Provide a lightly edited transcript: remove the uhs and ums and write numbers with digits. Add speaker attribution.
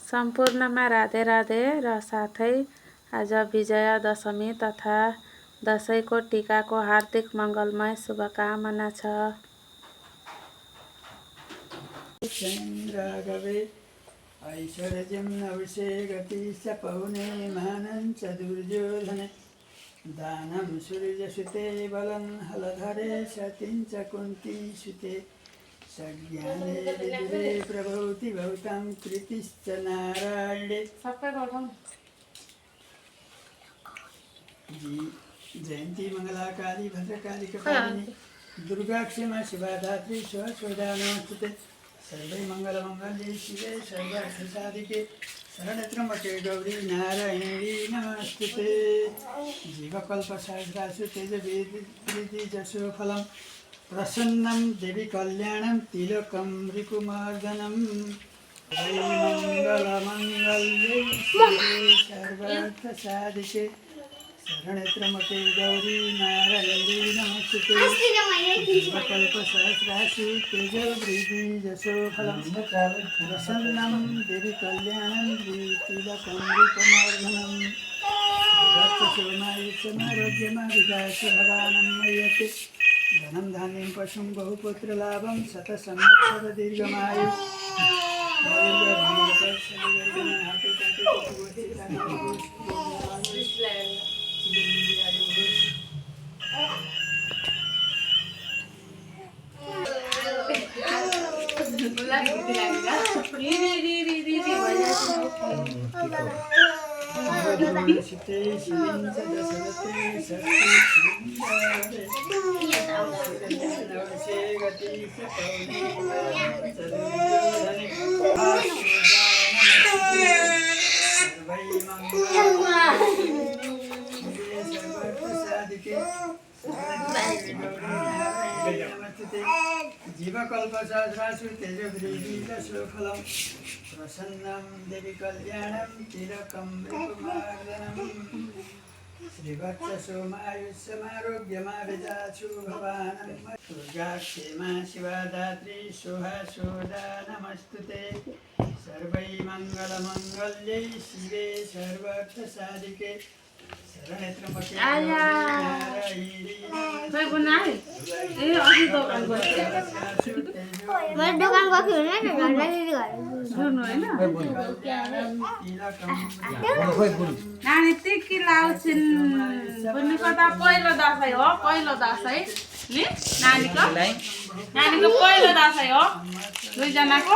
Speaker 1: सम्पूर्णमा राधे राधे र साथै आज विजया दशमी तथा दशैंको टीकाको हार्दिक मङ्गलमय शुभकामना छ।
Speaker 2: राघवे ऐश्वर्यं अभिषेकति च पौने मानं च दुर्योधने दानं सूर्यसुते बलं हलधरे सतीं च कुन्तीसुते सज्ञाने विदुरे प्रभूति भौतां कृतिश्च नारायणे जयन्ती मंगलाकाली भद्रकाली कपालिनी दुर्गा क्षमा शिवा धात्री स्वस्वदा नमस्ते सर्वे मंगलमंगल्ये शिवे सर्वार्थसाधिके शरण्यत्र्यम्बके गौरी नारायणी नमस्ते। जीवकल्पसहस्रासु तेजवेदी जशो फलं प्रसन्नं देवी कल्याणं तिलकं रिपुमर्दनं मंगलमंगल्ये शिवे सर्वार्थसाधिके शरण्यत्र्यम्बके गौरी नारायणी नमस्ते। जीवकल्पसहस्रासु तेजवृद्धि जशो फलं प्रसन्नं देवी कल्याणं तिलकं रिपुमर्दनं भवानं मय्यते धनं धान्यं पशुं बहुपुत्रलाभं शतसंवत्सर दीर्घमायु जीवकल्पसहस्रासु तेजवृद्धि जशो फलं प्रसन्नं देवी कल्याणं तिलकं रिपुमर्दनं श्रीवत्ससोमायुष्यमारोग्यमाभिजाशु भवानं दुर्गाक्षेमा शिवा धात्री सोहा नमस्तुते सर्वै मंगलमंगल्ये शिवे सर्वार्थसाधिके शरण्यत्र्यम्बके
Speaker 1: नानी टिकी लाउँछिन् बुनिको त पहिलो दशैं हो, पहिलो दशैं नि नानीको पहिलो दशैं हो दुईजनाको।